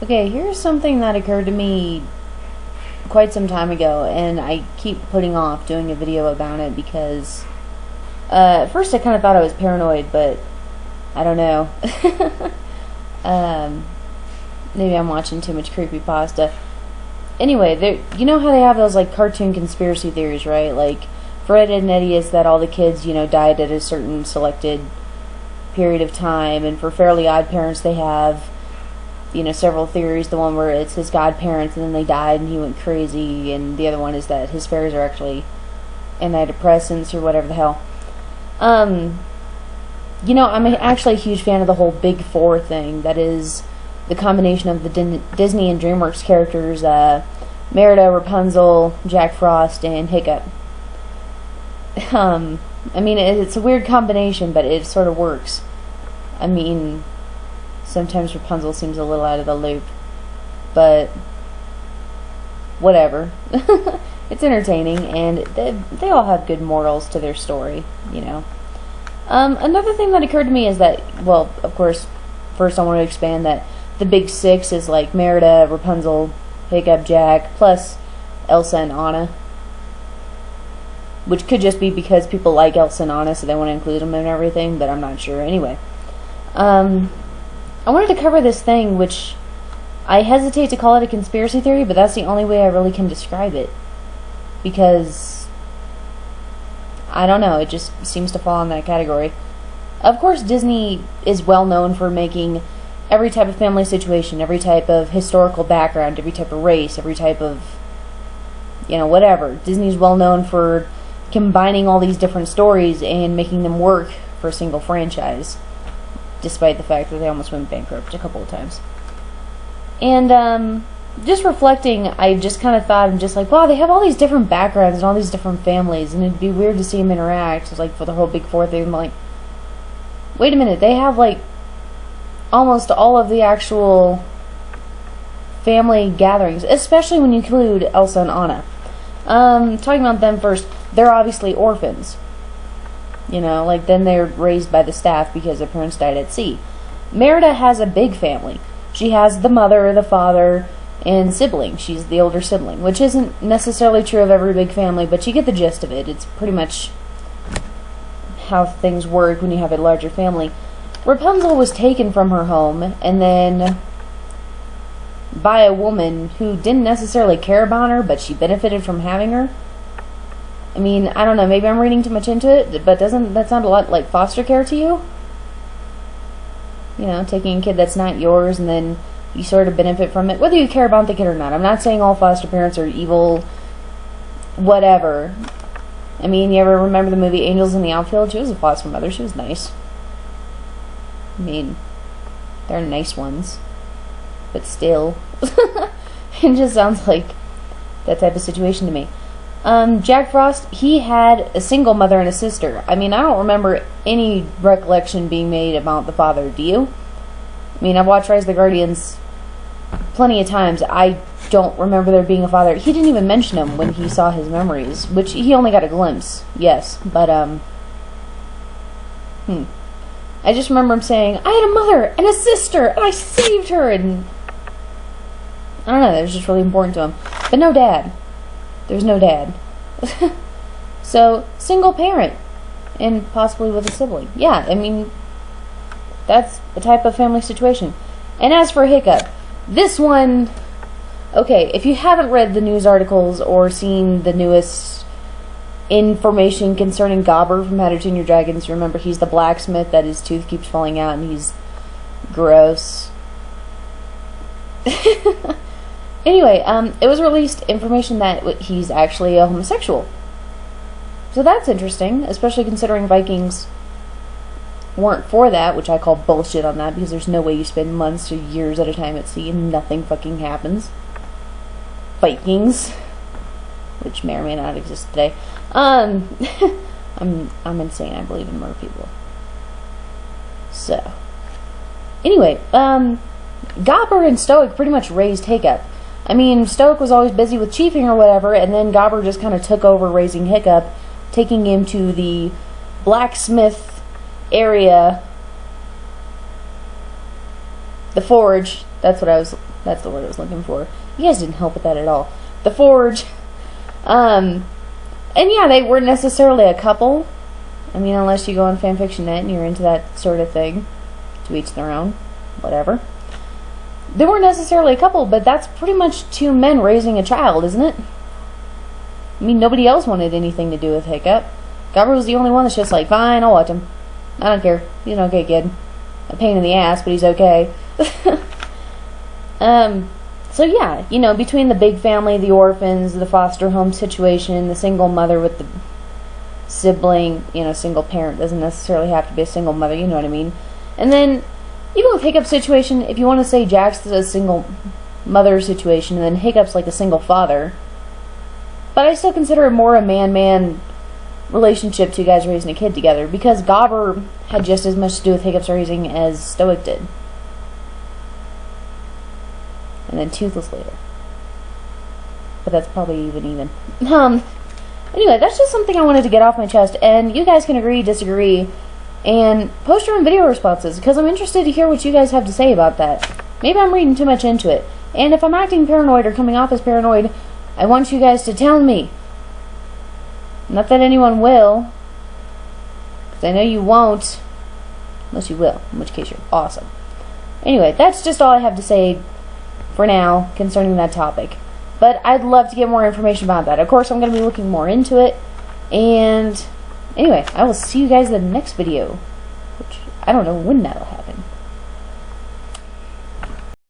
Okay, here's something that occurred to me quite some time ago, and I keep putting off doing a video about it because at first I kind of thought I was paranoid, but I don't know. um, Maybe I'm watching too much creepypasta. Anyway, you know how they have those like cartoon conspiracy theories, right? Like for Ed, Edd and Eddy, it's that all the kids, died at a certain selected period of time, and for Fairly Odd Parents, they have several theories. The one where it's his godparents and then they died and he went crazy, and the other one is that his fairies are actually antidepressants or whatever the hell. I'm actually a huge fan of the whole Big Four thing. That is the combination of the Disney and DreamWorks characters, Merida, Rapunzel, Jack Frost, and Hiccup. It's a weird combination, but it sort of works. Sometimes Rapunzel seems a little out of the loop, but whatever. It's entertaining, and they all have good morals to their story, Another thing that occurred to me is that, well, of course, first I want to expand that the big six is like Merida, Rapunzel, Hiccup, Jack, plus Elsa and Anna. Which could just be because people like Elsa and Anna, so they want to include them in everything, but I'm not sure. Anyway, I wanted to cover this thing, which I hesitate to call it a conspiracy theory, but that's the only way I really can describe it. Because, I don't know, it just seems to fall in that category. Of course, Disney is well known for making every type of family situation, every type of historical background, every type of race, every type of, whatever. Disney's well known for combining all these different stories and making them work for a single franchise, despite the fact that they almost went bankrupt a couple of times. And just reflecting, I just kind of thought, I'm just like, wow, they have all these different backgrounds and all these different families, and it'd be weird to see them interact. Like for the whole Big Four thing, I'm like, wait a minute, they have like almost all of the actual family gatherings, especially when you include Elsa and Anna. Talking about them first, they're obviously orphans. Then they're raised by the staff because their parents died at sea. Merida has a big family. She has the mother, the father, and sibling. She's the older sibling, which isn't necessarily true of every big family, but you get the gist of it. It's pretty much how things work when you have a larger family. Rapunzel was taken from her home, and then by a woman who didn't necessarily care about her, but she benefited from having her. I don't know, maybe I'm reading too much into it, but doesn't that sound a lot like foster care to you? Taking a kid that's not yours and then you sort of benefit from it, whether you care about the kid or not. I'm not saying all foster parents are evil, whatever. You ever remember the movie Angels in the Outfield? She was a foster mother. She was nice. They're nice ones. But still. It just sounds like that type of situation to me. Jack Frost, he had a single mother and a sister. I don't remember any recollection being made about the father. Do you? I've watched Rise of the Guardians plenty of times. I don't remember there being a father. He didn't even mention him when he saw his memories, which he only got a glimpse, yes, but, I just remember him saying, I had a mother and a sister, and I saved her, and I don't know, that was just really important to him. But no dad. There's no dad. So, single parent. And possibly with a sibling. Yeah, that's the type of family situation. And as for Hiccup, this one, okay, if you haven't read the news articles or seen the newest information concerning Gobber from How to Train Your Dragons, remember he's the blacksmith that his tooth keeps falling out and he's gross. Anyway, it was released information that he's actually a homosexual. So that's interesting, especially considering Vikings weren't for that, which I call bullshit on that, because there's no way you spend months or years at a time at sea and nothing fucking happens. Vikings, which may or may not exist today. I'm insane. I believe in more people. So, anyway, Gobber and Stoic pretty much raised Hiccup. Stoic was always busy with chiefing or whatever, and then Gobber just kind of took over raising Hiccup, taking him to the blacksmith area The Forge. That's the word I was looking for. You guys didn't help with that at all. The Forge. And yeah, they weren't necessarily a couple. I mean, unless you go on fanfiction.net and you're into that sort of thing. To each their own. Whatever. They weren't necessarily a couple, but that's pretty much two men raising a child, isn't it? I mean, nobody else wanted anything to do with Hiccup. Gobber was the only one that's just like, fine, I'll watch him. I don't care. He's an okay kid. A pain in the ass, but he's okay. So yeah, you know, between the big family, the orphans, the foster home situation, the single mother with the sibling, you know, single parent doesn't necessarily have to be a single mother, you know what I mean? And then, even with Hiccup's situation, if you want to say Jack's a single mother situation, and then Hiccup's like a single father, but I still consider it more a man-man relationship, two guys raising a kid together, because Gobber had just as much to do with Hiccup's raising as Stoic did. And then Toothless later. But that's probably even. Anyway, that's just something I wanted to get off my chest, and you guys can agree, disagree, and post your own video responses, because I'm interested to hear what you guys have to say about that. Maybe I'm reading too much into it. And if I'm acting paranoid or coming off as paranoid, I want you guys to tell me. Not that anyone will, because I know you won't, unless you will, in which case you're awesome. Anyway, that's just all I have to say for now concerning that topic. But I'd love to get more information about that. Of course, I'm going to be looking more into it. And anyway, I will see you guys in the next video, which I don't know when that'll happen.